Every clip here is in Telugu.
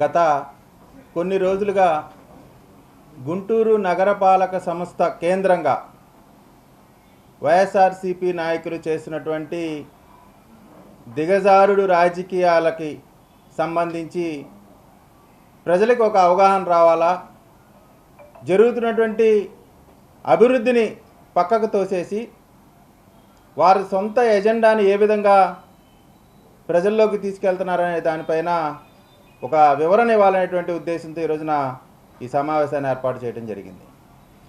గత కొన్ని రోజులుగా గుంటూరు నగరపాలక సంస్థ కేంద్రంగా వైఎస్ఆర్సీపీ నాయకులు చేసినటువంటి దిగజారుడు రాజకీయాలకి సంబంధించి ప్రజలకు ఒక అవగాహన రావాలా, జరుగుతున్నటువంటి అభివృద్ధిని పక్కకు తోసేసి వారి సొంత ఎజెండాని ఏ విధంగా ప్రజల్లోకి తీసుకెళ్తున్నారనే దానిపైన ఒక వివరణ ఇవ్వాలనేటువంటి ఉద్దేశంతో ఈరోజున ఈ సమావేశాన్ని ఏర్పాటు చేయడం జరిగింది.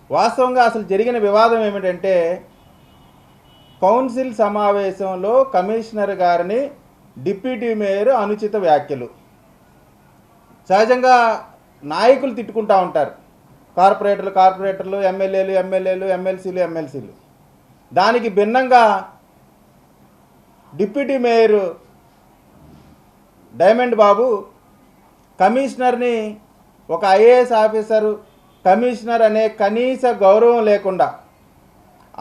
వాస్తవంగా అసలు జరిగిన వివాదం ఏమిటంటే, కౌన్సిల్ సమావేశంలో కమిషనర్ గారిని డిప్యూటీ మేయర్ అనుచిత వ్యాఖ్యలు. సహజంగా నాయకులు తిట్టుకుంటూ ఉంటారు, కార్పొరేటర్లు, ఎమ్మెల్యేలు, ఎమ్మెల్సీలు. దానికి భిన్నంగా డిప్యూటీ మేయర్ డైమండ్ బాబు కమిషనర్ని, ఒక ఐఏఎస్ ఆఫీసరు కమిషనర్ అనే కనీస గౌరవం లేకుండా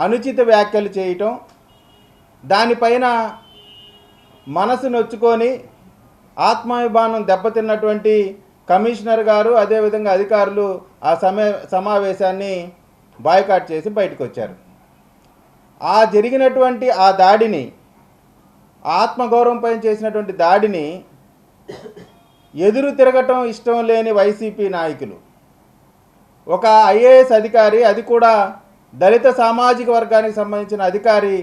అనుచిత వ్యాఖ్యలు చేయటం, దానిపైన మనసు నొచ్చుకొని ఆత్మాభిమానం దెబ్బతిన్నటువంటి కమిషనర్ గారు, అదేవిధంగా అధికారులు ఆ సమావేశాన్ని బాయ్కాట్ చేసి బయటకు వచ్చారు. ఆ జరిగినటువంటి ఆ దాడిని, ఆత్మగౌరవం పైన చేసినటువంటి దాడిని ఎదురు తిరగటం ఇష్టం లేని వైసీపీ నాయకులు, ఒక ఐఏఎస్ అధికారి, అది కూడా దళిత సామాజిక వర్గానికి సంబంధించిన అధికారి,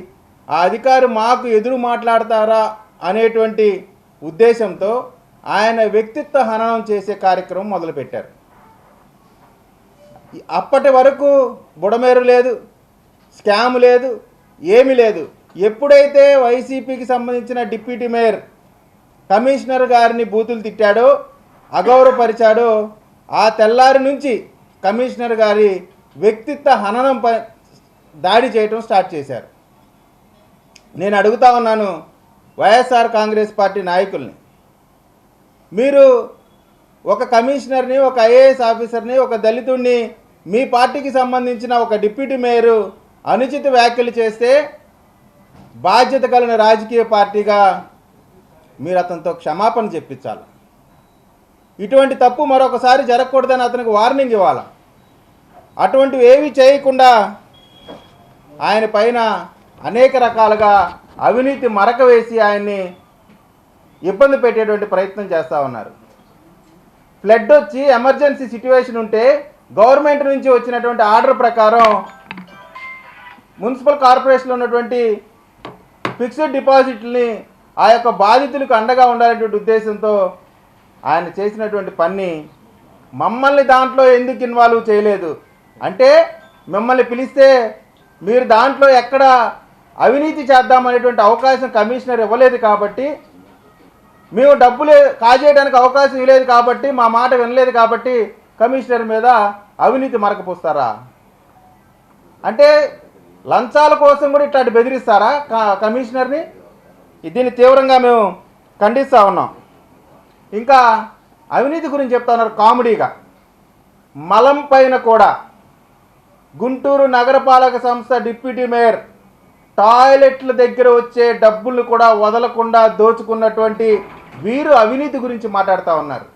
ఆ అధికారి మాకు ఎదురు మాట్లాడతారా అనేటువంటి ఉద్దేశంతో ఆయన వ్యక్తిత్వ హననం చేసే కార్యక్రమం మొదలుపెట్టారు. అప్పటి వరకు బుడమేరు లేదు, స్కామ్ లేదు, ఏమీ లేదు. ఎప్పుడైతే వైసీపీకి సంబంధించిన డిప్యూటీ మేయర్ కమిషనర్ గారిని బూతులు తిట్టాడో, అగౌరవపరిచాడో, ఆ తెల్లారి నుంచి కమిషనర్ గారి వ్యక్తిత్వ హననంపై దాడి చేయటం స్టార్ట్ చేశారు. నేను అడుగుతా ఉన్నాను వైఎస్ఆర్ కాంగ్రెస్ పార్టీ నాయకుల్ని, మీరు ఒక కమిషనర్ని, ఒక ఐఏఎస్ ఆఫీసర్ని, ఒక దళితుడిని, మీ పార్టీకి సంబంధించిన ఒక డిప్యూటీ మేయరు అనుచిత వ్యాఖ్యలు చేస్తే బాధ్యత కలిగిన రాజకీయ పార్టీగా మీరు అతనితో క్షమాపణ చెప్పించాలి. ఇటువంటి తప్పు మరొకసారి జరగకూడదని అతనికి వార్నింగ్ ఇవ్వాలి. అటువంటివి ఏవి చేయకుండా ఆయన పైన అనేక రకాలుగా అవినీతి మరక వేసి ఆయన్ని ఇబ్బంది పెట్టేటువంటి ప్రయత్నం చేస్తూ ఉన్నారు. ఫ్లడ్ వచ్చి ఎమర్జెన్సీ సిచ్యువేషన్ ఉంటే గవర్నమెంట్ నుంచి వచ్చినటువంటి ఆర్డర్ ప్రకారం మున్సిపల్ కార్పొరేషన్లో ఉన్నటువంటి ఫిక్స్డ్ డిపాజిట్ని ఆ యొక్క బాధితులకు అండగా ఉండాలనేటువంటి ఉద్దేశంతో ఆయన చేసినటువంటి పని, మమ్మల్ని దాంట్లో ఎందుకు ఇన్వాల్వ్ చేయలేదు అంటే, మిమ్మల్ని పిలిస్తే మీరు దాంట్లో ఎక్కడ అవినీతి చేద్దామనేటువంటి అవకాశం కమిషనర్ ఇవ్వలేదు కాబట్టి, మేము డబ్బులు కాజేయడానికి అవకాశం ఇవ్వలేదు కాబట్టి, మా మాట వినలేదు కాబట్టి కమిషనర్ మీద అవినీతి మరకపోస్తారా అంటే, లంచాల కోసం కూడా ఇట్లాంటి బెదిరిస్తారా కమిషనర్ని? దీన్ని తీవ్రంగా మేము ఖండిస్తూ ఉన్నాం. ఇంకా అవినీతి గురించి చెప్తా ఉన్నారు కామెడీగా. మలం పైన కూడా గుంటూరు నగరపాలక సంస్థ డిప్యూటీ మేయర్ టాయిలెట్ల దగ్గర వచ్చే డబ్బులు కూడా వదలకుండా దోచుకున్నటువంటి వీరు అవినీతి గురించి మాట్లాడుతూ ఉన్నారు.